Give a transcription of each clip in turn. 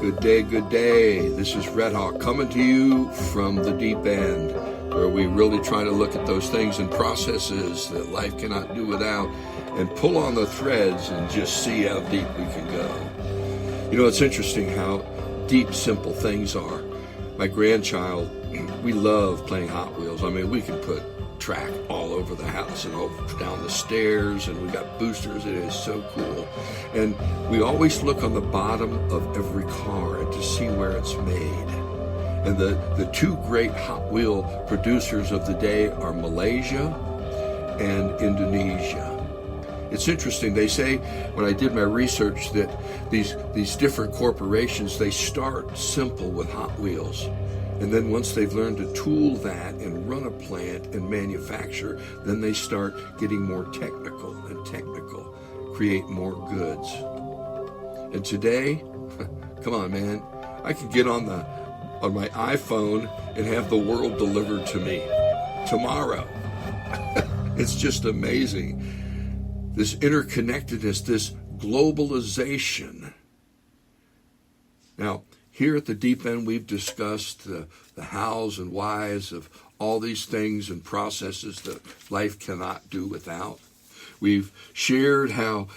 Good day, good day. This is Red Hawk coming to you from the deep end, where we really try to look at those things and processes that life cannot do without and pull on the threads and just see how deep we can go. You know, it's interesting how deep simple things are. My grandchild, we love playing Hot Wheels. I mean, we can put track all over the house and over down the stairs, and we got boosters. It is so cool. And we always look on the bottom of every car to see where it's made. And the two great Hot Wheel producers of the day are Malaysia and Indonesia. It's interesting. They say, when I did my research, that these different corporations, they start simple with Hot Wheels. And then once they've learned to tool that and run a plant and manufacture, then they start getting more technical, create more goods. And today, come on, man, I could get on my iPhone and have the world delivered to me tomorrow. It's just amazing. This interconnectedness, this globalization. Now, here at the deep end, we've discussed the hows and whys of all these things and processes that life cannot do without. We've shared how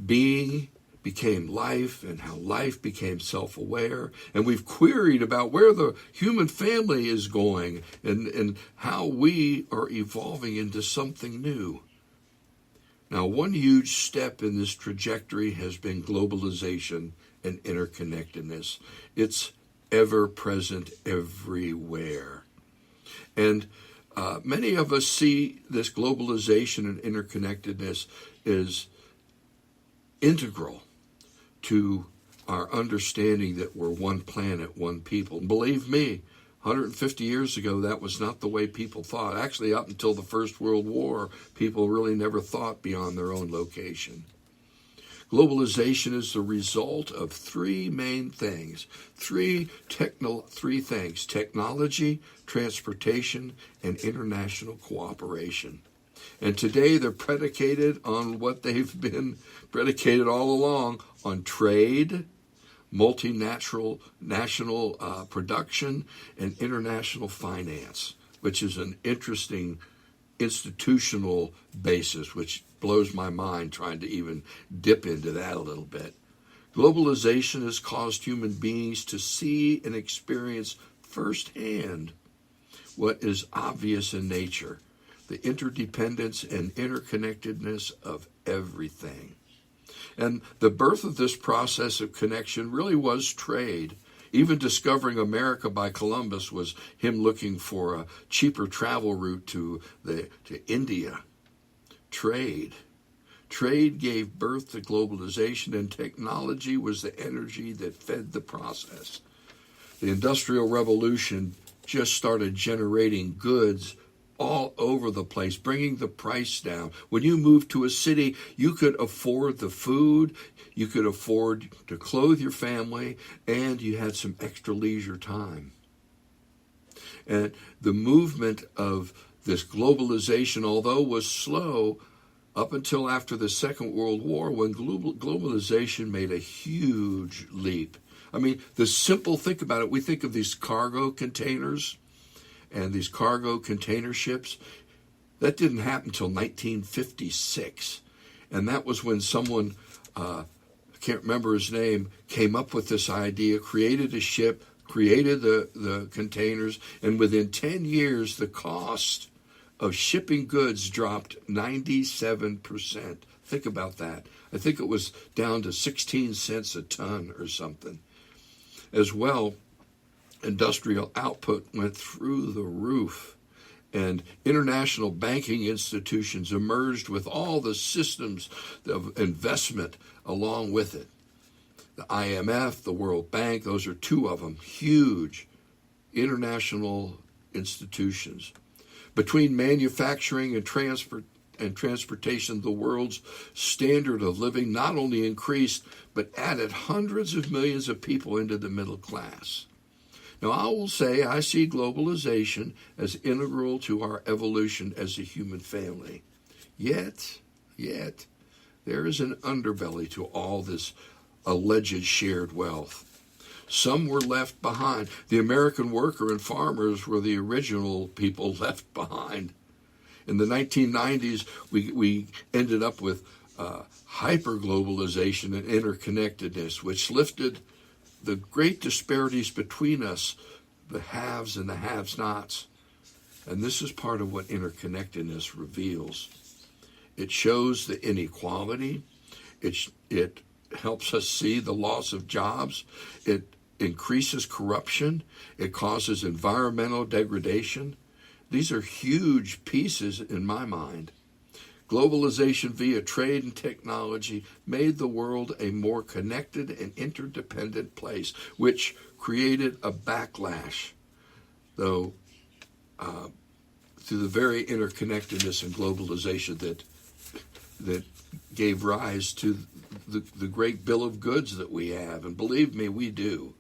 being became life and how life became self-aware. And we've queried about where the human family is going and how we are evolving into something new. Now, one huge step in this trajectory has been globalization and interconnectedness. It's ever present everywhere. And many of us see this globalization and interconnectedness as integral to our understanding that we're one planet, one people. And believe me, 150 years ago, that was not the way people thought. Actually, up until the First World War, people really never thought beyond their own location. Globalization is the result of three main things, three things: technology, transportation, and international cooperation. And today they're predicated on what they've been predicated all along, on trade, multinational production, and international finance, which is an interesting institutional basis, which blows my mind trying to even dip into that a little bit. Globalization has caused human beings to see and experience firsthand what is obvious in nature, the interdependence and interconnectedness of everything. And the birth of this process of connection really was trade. Even discovering America by Columbus was him looking for a cheaper travel route to India. Trade gave birth to globalization, and technology was the energy that fed the process. The Industrial Revolution just started generating goods all over the place, bringing the price down. When you moved to a city, you could afford the food, you could afford to clothe your family, and you had some extra leisure time. And the movement of this globalization, although was slow, up until after the Second World War, when globalization made a huge leap. I mean, think about it, we think of these cargo containers and these cargo container ships. That didn't happen until 1956. And that was when someone, I can't remember his name, came up with this idea, created a ship, created the containers, and within 10 years, the cost of shipping goods dropped 97%. Think about that. I think it was down to 16 cents a ton or something. As well, industrial output went through the roof, and international banking institutions emerged with all the systems of investment along with it. The IMF, the World Bank, those are two of them, huge international institutions. Between manufacturing and transportation, the world's standard of living not only increased, but added hundreds of millions of people into the middle class. Now, I will say I see globalization as integral to our evolution as a human family. Yet, there is an underbelly to all this alleged shared wealth. Some were left behind. The American worker and farmers were the original people left behind. In the 1990s, we ended up with hyper-globalization and interconnectedness, which lifted the great disparities between us, the haves and the have-nots. And this is part of what interconnectedness reveals. It shows the inequality. It helps us see the loss of jobs. It increases corruption. It causes environmental degradation. These are huge pieces in my mind. Globalization via trade and technology made the world a more connected and interdependent place, which created a backlash, though through the very interconnectedness and globalization that gave rise to the great bill of goods that we have. And believe me, we do.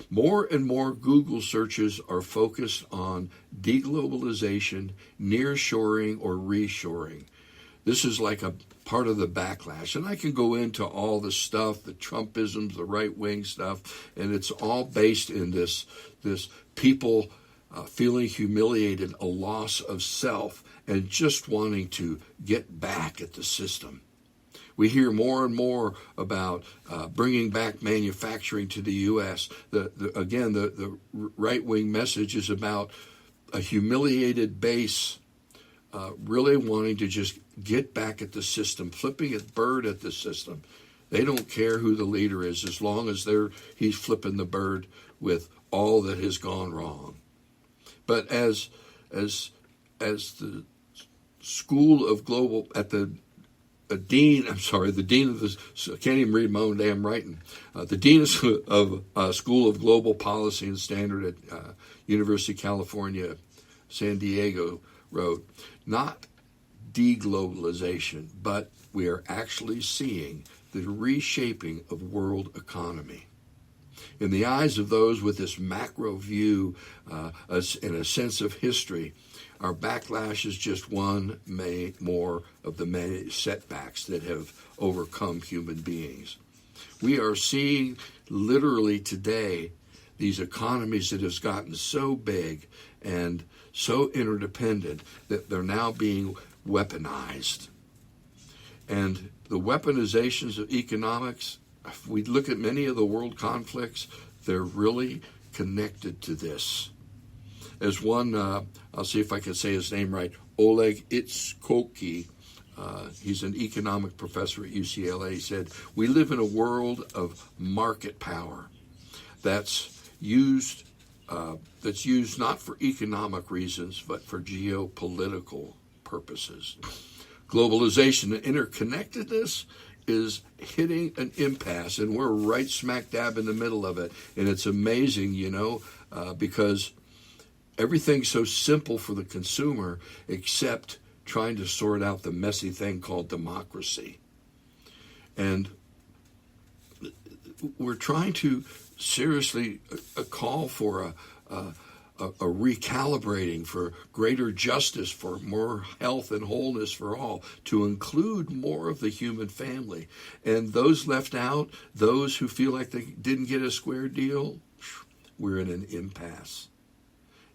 More and more Google searches are focused on deglobalization, nearshoring, or reshoring. This is like a part of the backlash. And I can go into all the stuff, the Trumpisms, the right-wing stuff, and it's all based in this people feeling humiliated, a loss of self, and just wanting to get back at the system. We hear more and more about bringing back manufacturing to the U.S. The right-wing message is about a humiliated base really wanting to just get back at the system, flipping a bird at the system. They don't care who the leader is as long as he's flipping the bird with all that has gone wrong. But as the School of Global the dean of the, I can't even read my own damn writing. The dean of School of Global Policy and Standard at University of California, San Diego wrote, not deglobalization, but we are actually seeing the reshaping of world economy. In the eyes of those with this macro view and a sense of history, our backlash is just one more of the many setbacks that have overcome human beings. We are seeing literally today these economies that have gotten so big and so interdependent that they're now being weaponized. And the weaponizations of economics, if we look at many of the world conflicts, they're really connected to this. As one, I'll see if I can say his name right, Oleg Itskoki, he's an economic professor at UCLA, said, we live in a world of market power that's used not for economic reasons, but for geopolitical purposes. Globalization and interconnectedness is hitting an impasse, and we're right smack dab in the middle of it. And it's amazing, because everything's so simple for the consumer except trying to sort out the messy thing called democracy. And we're trying to seriously call for a recalibrating, for greater justice, for more health and wholeness for all, to include more of the human family. And those left out, those who feel like they didn't get a square deal, we're in an impasse.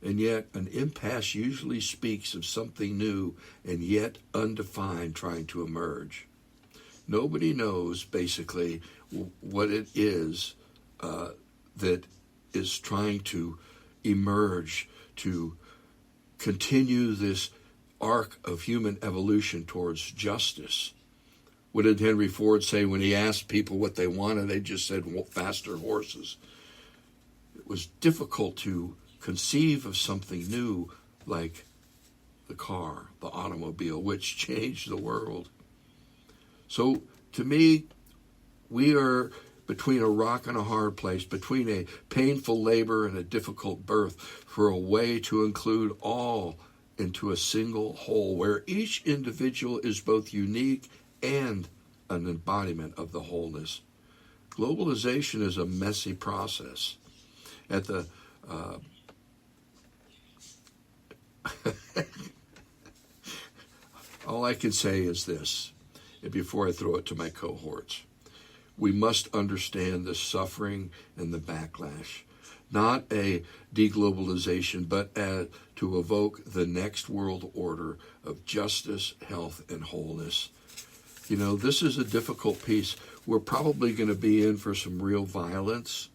And yet, an impasse usually speaks of something new and yet undefined trying to emerge. Nobody knows, basically, what it is that is trying to emerge, to continue this arc of human evolution towards justice. What did Henry Ford say when he asked people what they wanted? They just said faster horses. It was difficult to conceive of something new like the car, the automobile, which changed the world. So to me, we are between a rock and a hard place, between a painful labor and a difficult birth, for a way to include all into a single whole, where each individual is both unique and an embodiment of the wholeness. Globalization is a messy process. At the all I can say is this, before I throw it to my cohorts. we must understand the suffering and the backlash. Not a deglobalization, but to evoke the next world order of justice, health, and wholeness. You know, this is a difficult piece. We're probably going to be in for some real violence.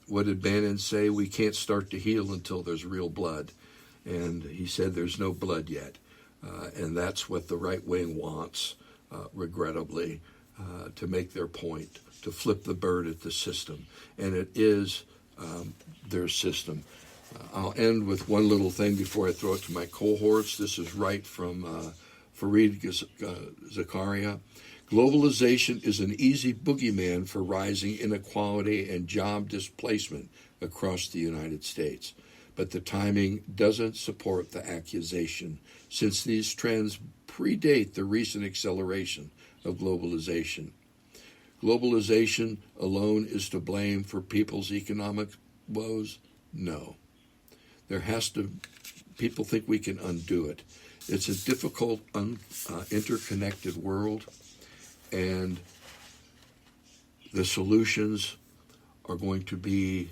What did Bannon say? We can't start to heal until there's real blood. And he said there's no blood yet. And that's what the right wing wants, regrettably, to make their point, to flip the bird at the system. And it is their system. I'll end with one little thing before I throw it to my cohorts. This is right from Fareed Zakaria. Globalization is an easy boogeyman for rising inequality and job displacement across the United States. But the timing doesn't support the accusation, since these trends predate the recent acceleration of globalization. Globalization alone is to blame for people's economic woes? No. People think we can undo it. It's a difficult, interconnected world, and the solutions are going to be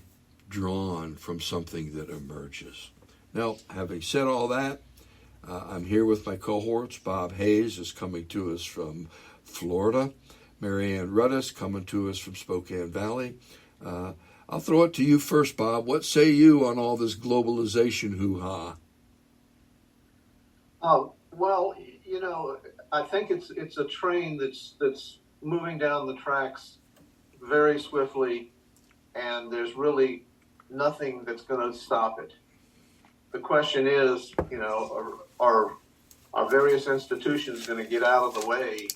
drawn from something that emerges. Now, having said all that, I'm here with my cohorts. Bob Hayes is coming to us from Florida. Marianne Rudis coming to us from Spokane Valley. I'll throw it to you first, Bob. What say you on all this globalization hoo-ha? Well, you know, I think it's a train that's moving down the tracks very swiftly, and there's really nothing that's going to stop it. The question is, you know, are various institutions going to get out of the way,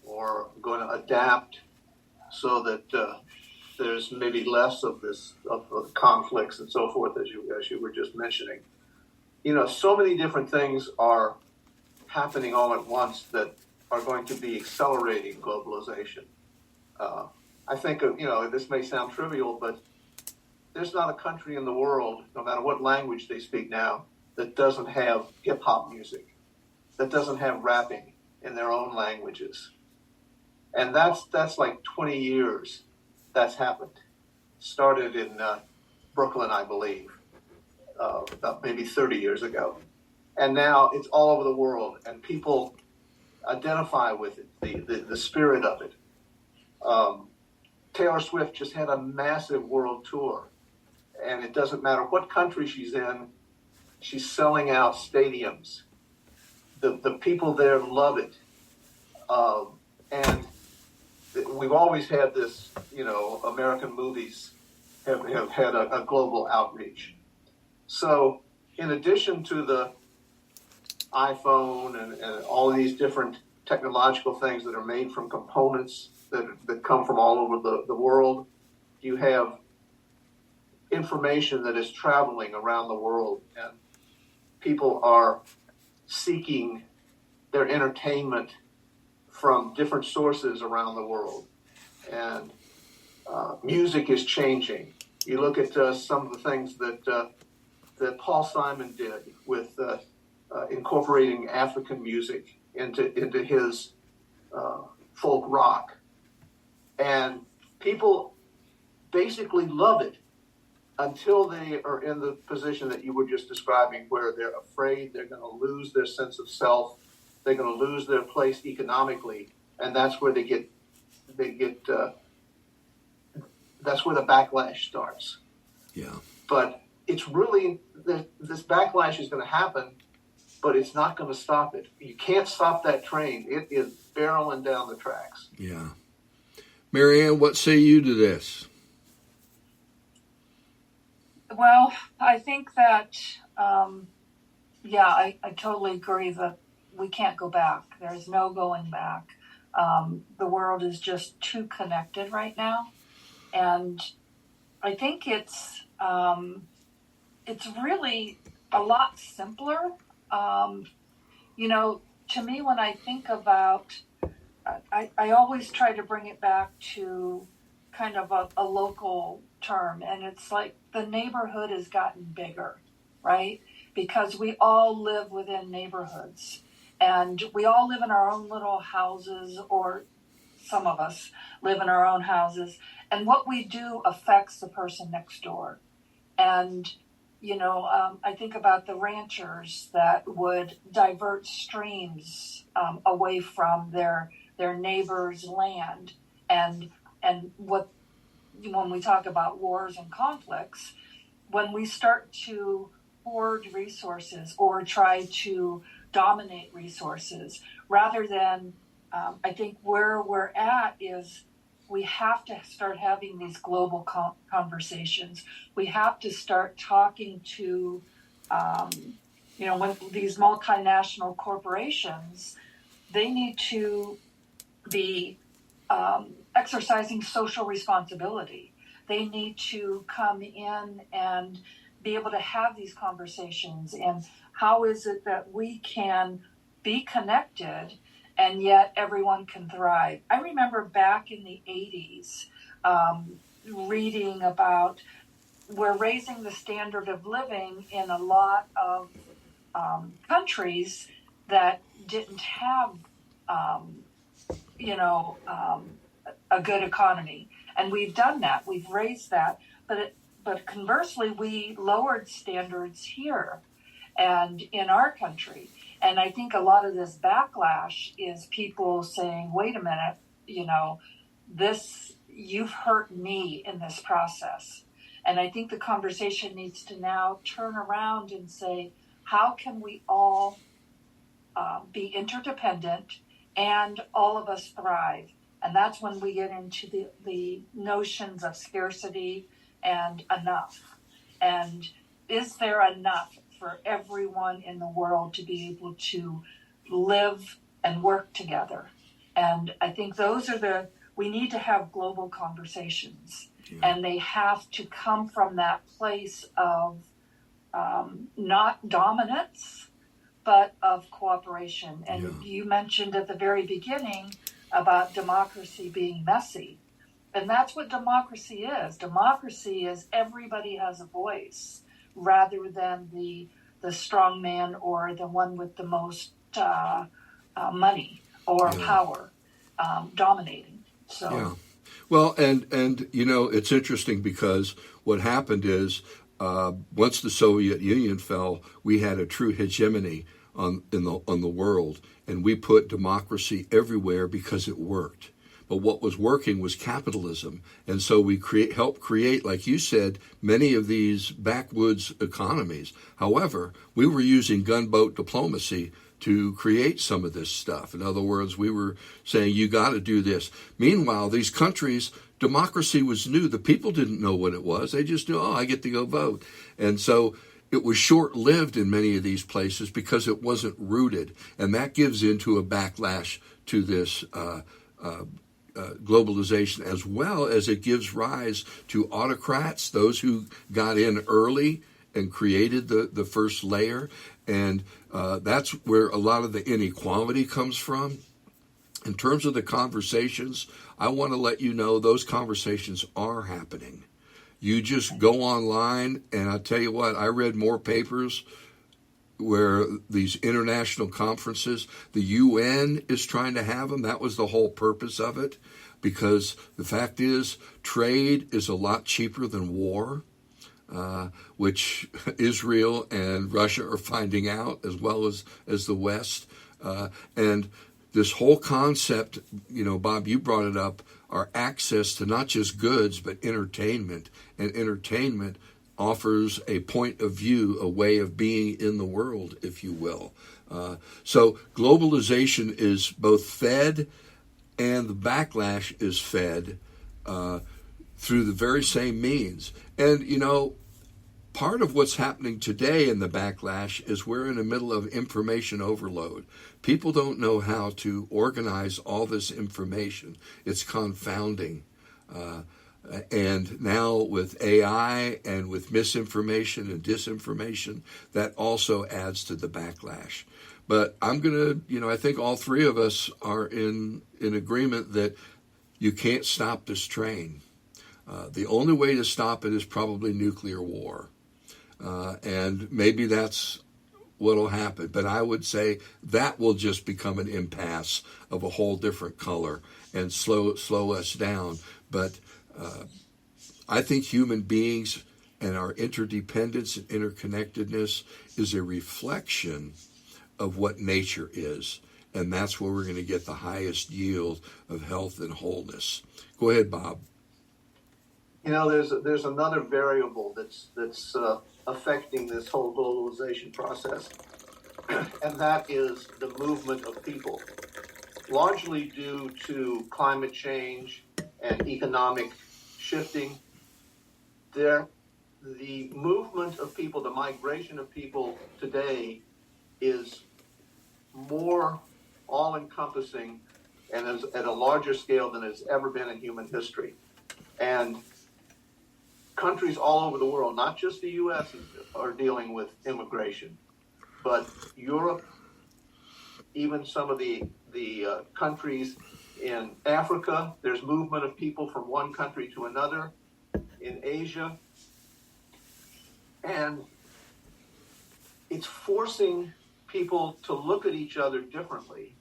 or going to adapt so that there's maybe less of this of conflicts and so forth, as you were just mentioning. You know, so many different things are happening all at once that are going to be accelerating globalization. I think, you know, this may sound trivial, but there's not a country in the world, no matter what language they speak now, that doesn't have hip-hop music, that doesn't have rapping in their own languages. And that's like 20 years that's happened. Started in Brooklyn, I believe, about maybe 30 years ago. And now it's all over the world, and people identify with it, the spirit of it. Taylor Swift just had a massive world tour, and it doesn't matter what country she's in, she's selling out stadiums. The people there love it. And we've always had this, you know, American movies have had a global outreach. So in addition to the iPhone and all of these different technological things that are made from components that come from all over the world, you have information that is traveling around the world, and people are seeking their entertainment from different sources around the world. And music is changing. You look at some of the things that Paul Simon did with incorporating African music into his folk rock. And people basically love it until they are in the position that you were just describing, where they're afraid they're going to lose their sense of self, they're going to lose their place economically, and that's where that's where the backlash starts. Yeah. But it's really, this backlash is going to happen, but it's not going to stop it. You can't stop that train. It is barreling down the tracks. Yeah. Marianne, what say you to this? Well, I think that, I totally agree that we can't go back. There's no going back. The world is just too connected right now. And I think it's really a lot simpler. You know, to me, when I think about, I always try to bring it back to kind of a local term. And it's like the neighborhood has gotten bigger, right? Because we all live within neighborhoods. And we all live in our own little houses, or some of us live in our own houses, and what we do affects the person next door. And I think about the ranchers that would divert streams away from their neighbor's land, and what when we talk about wars and conflicts, when we start to hoard resources or try to dominate resources, rather than I think where we're at is we have to start having these global conversations. We have to start talking to, when these multinational corporations, they need to be exercising social responsibility. They need to come in and be able to have these conversations. And how is it that we can be connected and yet everyone can thrive? I remember back in the 80s reading about we're raising the standard of living in a lot of countries that didn't have, a good economy. And we've done that. We've raised that. But conversely, we lowered standards here and in our country. And I think a lot of this backlash is people saying, wait a minute, you've hurt me in this process. And I think the conversation needs to now turn around and say, how can we all be interdependent and all of us thrive? And that's when we get into the notions of scarcity and enough. And is there enough for everyone in the world to be able to live and work together? And I think we need to have global conversations. Yeah. And they have to come from that place of not dominance, but of cooperation. And You mentioned at the very beginning about democracy being messy. And that's what democracy is. Democracy is everybody has a voice, rather than the strong man or the one with the most money or power dominating. So. Yeah. Well, and it's interesting because what happened is once the Soviet Union fell, we had a true hegemony on the world, and we put democracy everywhere because it worked. But what was working was capitalism, and so we helped create, like you said, many of these backwoods economies. However, we were using gunboat diplomacy to create some of this stuff. In other words, we were saying, you got to do this. Meanwhile, these countries, democracy was new. The people didn't know what it was. They just knew, I get to go vote. And so it was short-lived in many of these places because it wasn't rooted. And that gives into a backlash to this globalization, as well as it gives rise to autocrats, those who got in early and created the first layer. And that's where a lot of the inequality comes from. In terms of the conversations, I want to let you know those conversations are happening. You just go online, and I'll tell you what, I read more papers where these international conferences, the UN is trying to have them. That was the whole purpose of it, because the fact is trade is a lot cheaper than war. Which Israel and Russia are finding out, as well as the West. And this whole concept, Bob, you brought it up, our access to not just goods, but entertainment. And entertainment offers a point of view, a way of being in the world, if you will. So globalization is both fed, and the backlash is fed through the very same means. And, part of what's happening today in the backlash is we're in the middle of information overload. People don't know how to organize all this information. It's confounding. And now with AI and with misinformation and disinformation, that also adds to the backlash. But I'm going to, I think all three of us are in agreement that you can't stop this train. The only way to stop it is probably nuclear war. And maybe that's what'll happen. But I would say that will just become an impasse of a whole different color and slow us down. But I think human beings and our interdependence and interconnectedness is a reflection of what nature is. And that's where we're going to get the highest yield of health and wholeness. Go ahead, Bob. You know, there's another variable that's affecting this whole globalization process, and that is the movement of people, largely due to climate change and economic shifting. The movement of people, the migration of people today is more all-encompassing and is at a larger scale than it's ever been in human history. And countries all over the world, not just the U.S., are dealing with immigration, but Europe, even some of the countries in Africa, there's movement of people from one country to another, in Asia, and it's forcing people to look at each other differently.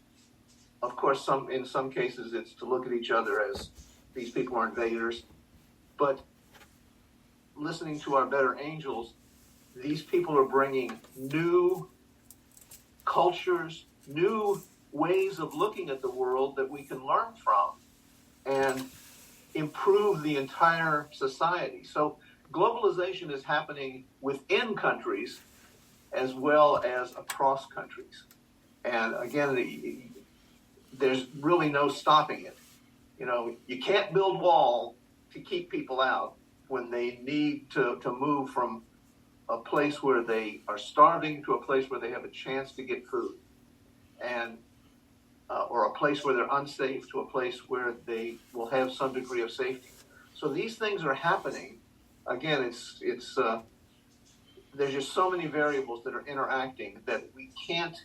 Of course, in some cases, it's to look at each other as these people are invaders, but listening to our better angels, these people are bringing new cultures, new ways of looking at the world that we can learn from and improve the entire society. So globalization is happening within countries as well as across countries. And again, there's really no stopping it. You know, you can't build wall to keep people out when they need to move from a place where they are starving to a place where they have a chance to get food, and or a place where they're unsafe to a place where they will have some degree of safety. So these things are happening. Again, it's there's just so many variables that are interacting that we can't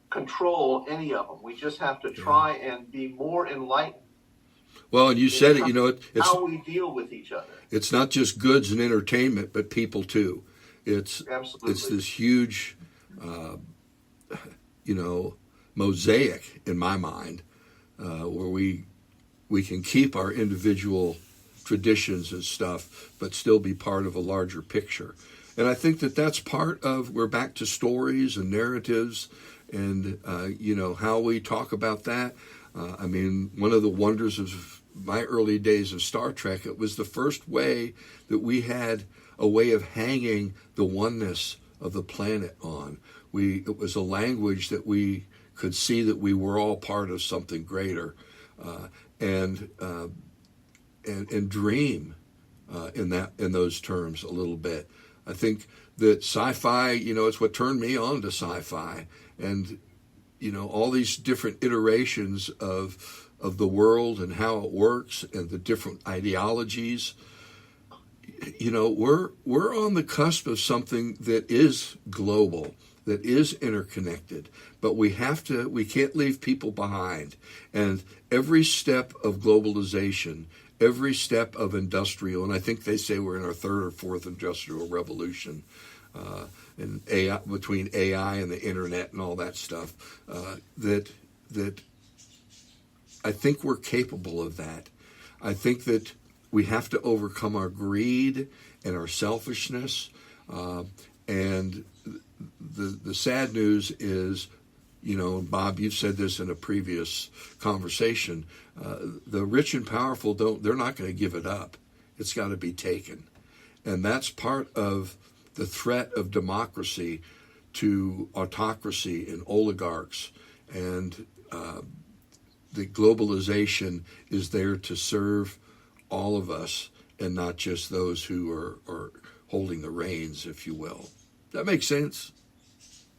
control any of them. We just have to try and be more enlightened. Well, and you said it, it's how we deal with each other. It's not just goods and entertainment, but people too. It's this huge, mosaic in my mind, where we can keep our individual traditions and stuff, but still be part of a larger picture. And I think that's part of, we're back to stories and narratives and, how we talk about that. One of the wonders of my early days of Star Trek, it was the first way that we had a way of hanging the oneness of the planet on. It was a language that we could see that we were all part of something greater, and dream in those terms a little bit. I think that sci-fi, it's what turned me on to sci-fi, and all these different iterations of the world and how it works and the different ideologies. We're on the cusp of something that is global, that is interconnected, but we can't leave people behind. And every step of globalization, every step of industrial, and I think they say we're in our third or fourth industrial revolution, and AI, between AI and the internet and all that stuff, that I think we're capable of that. I think that we have to overcome our greed and our selfishness. And the sad news is, Bob, you've said this in a previous conversation, the rich and powerful they're not going to give it up. It's got to be taken. And that's part of the threat of democracy to autocracy and oligarchs. And the globalization is there to serve all of us and not just those who are holding the reins, if you will. That makes sense?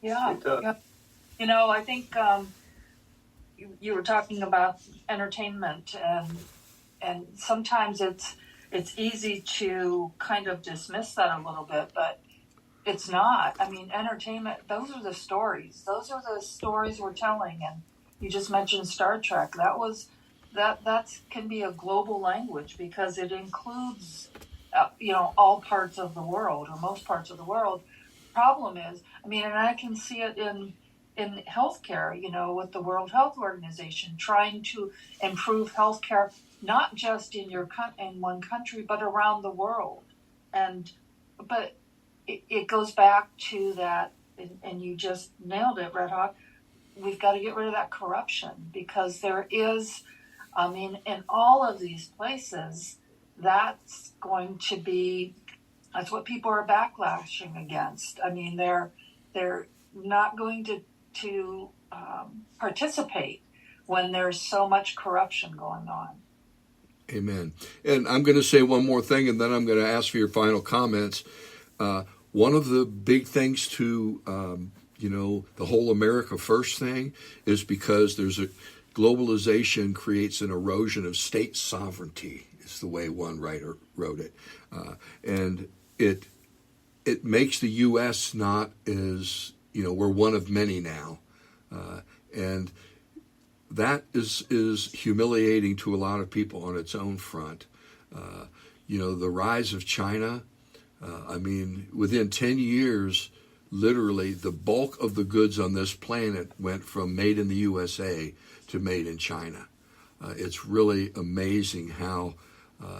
Yeah. I think you were talking about entertainment, and sometimes it's easy to kind of dismiss that a little bit, but it's not. Entertainment, those are the stories. Those are the stories we're telling. And you just mentioned Star Trek. That can be a global language because it includes, all parts of the world or most parts of the world. Problem is, I mean, and I can see it in healthcare, with the World Health Organization trying to improve healthcare, not just in in one country, but around the world. But it goes back to that, and you just nailed it, Red Hawk. We've got to get rid of that corruption, because there is, I mean, in all of these places, that's what people are backlashing against. I mean, they're not going to participate when there's so much corruption going on. Amen. And I'm going to say one more thing, and then I'm going to ask for your final comments. One of the big things to, the whole America First thing is because there's globalization creates an erosion of state sovereignty. It's the way one writer wrote it. And it makes the U.S. not as, we're one of many now. And that is humiliating to a lot of people on its own front. The rise of China, within 10 years, literally the bulk of the goods on this planet went from made in the USA to made in China. It's really amazing how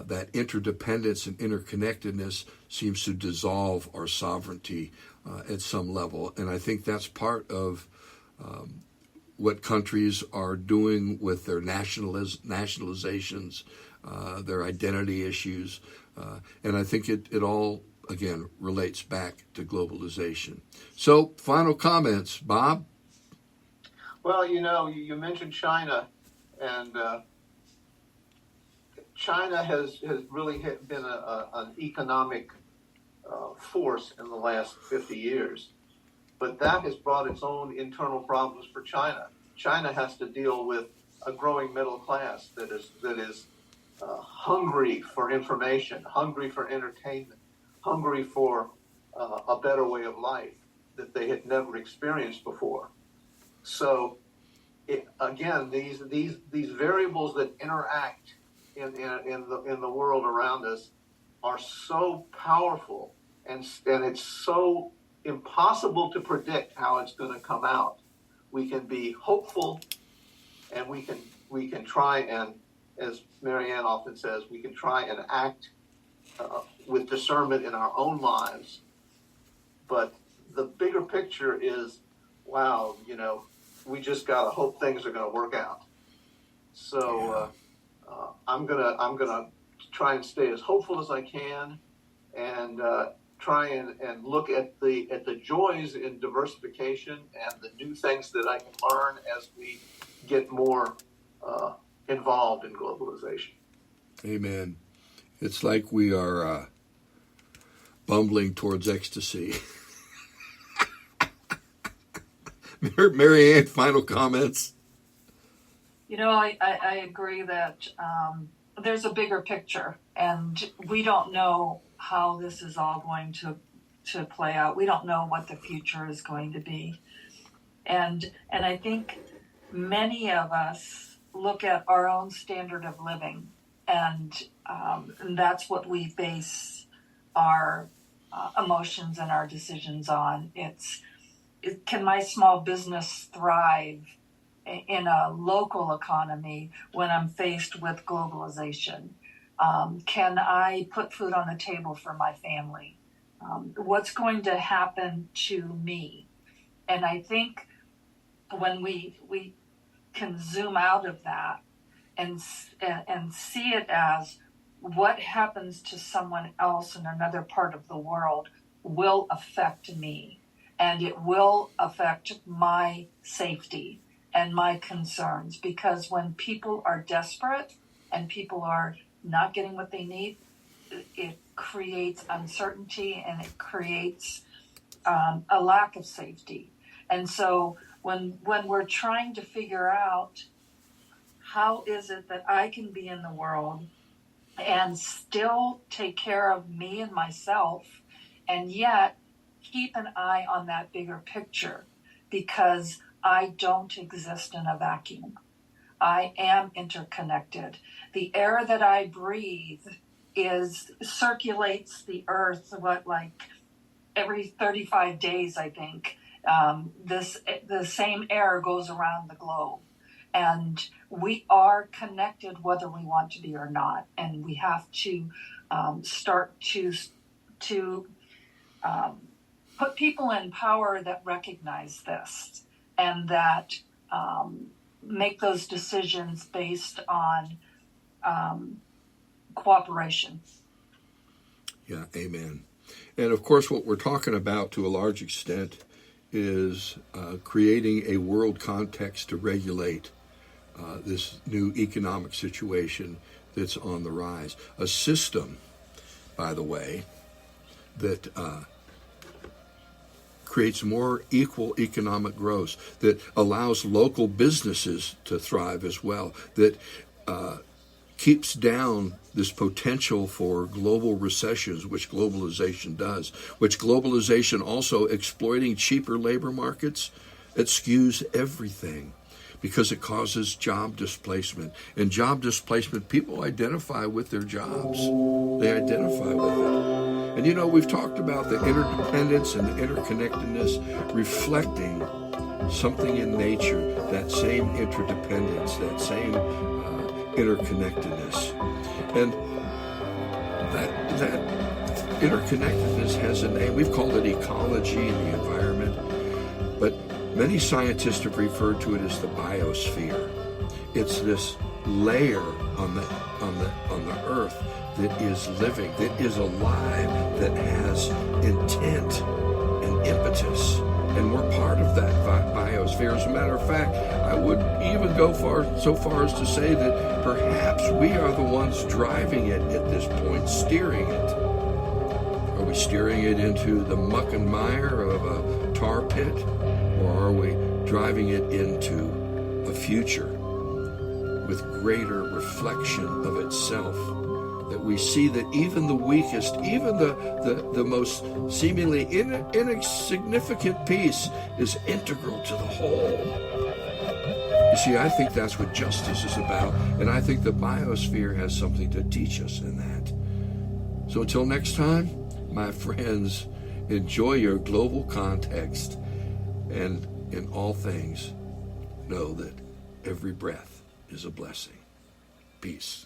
that interdependence and interconnectedness seems to dissolve our sovereignty at some level. And I think that's part of what countries are doing with their nationalizations, their identity issues. And I think it all, again, relates back to globalization. So, final comments, Bob? Well, you mentioned China, and China has really been an economic force in the last 50 years. But that has brought its own internal problems for China. China has to deal with a growing middle class that is hungry for information, hungry for entertainment, hungry for a better way of life that they had never experienced before. So, again, these variables that interact in the world around us are so powerful, and it's so impossible to predict how it's going to come out. We can be hopeful, and we can try and, as Marianne often says, we can try and act with discernment in our own lives. But the bigger picture is, wow, we just gotta hope things are gonna work out. So I'm gonna try and stay as hopeful as I can, and try and look at the joys in diversification and the new things that I can learn as we get more involved in globalization. Amen. It's like we are bumbling towards ecstasy. Marianne, final comments? I agree that there's a bigger picture, and we don't know how this is all going to play out. We don't know what the future is going to be. And I think many of us look at our own standard of living, and that's what we base our emotions and our decisions on. Can my small business thrive in a local economy when I'm faced with globalization? Can I put food on the table for my family? What's going to happen to me? And I think when we can zoom out of that and see it as what happens to someone else in another part of the world will affect me, and it will affect my safety and my concerns, because when people are desperate and people are not getting what they need, it creates uncertainty, and it creates a lack of safety. And so when we're trying to figure out how is it that I can be in the world and still take care of me and myself, and yet keep an eye on that bigger picture, because I don't exist in a vacuum. I am interconnected. The air that I breathe circulates the earth, every 35 days, I think, the same air goes around the globe. And we are connected whether we want to be or not. And we have to start to put people in power that recognize this and that make those decisions based on cooperation. Yeah, amen. And of course, what we're talking about to a large extent is creating a world context to regulate this new economic situation that's on the rise. A system, by the way, that creates more equal economic growth, that allows local businesses to thrive as well, that keeps down this potential for global recessions, which globalization does, which globalization also exploiting cheaper labor markets. It skews everything because it causes job displacement. And job displacement, people identify with their jobs. They identify with it. And you know, we've talked about the interdependence and the interconnectedness reflecting something in nature, that same interdependence, that same interconnectedness. And that interconnectedness has a name. We've called it ecology and the environment, but many scientists have referred to it as the biosphere. It's this layer on the earth that is living, that is alive, that has intent and impetus. And we're part of that biosphere. As a matter of fact, I would even go so far as to say that perhaps we are the ones driving it at this point, steering it. Are we steering it into the muck and mire of a tar pit? Or are we driving it into a future with greater reflection of itself? That we see that even the weakest, even the most seemingly insignificant piece is integral to the whole. You see, I think that's what justice is about, and I think the biosphere has something to teach us in that. So until next time, my friends, enjoy your global context, and in all things, know that every breath is a blessing. Peace.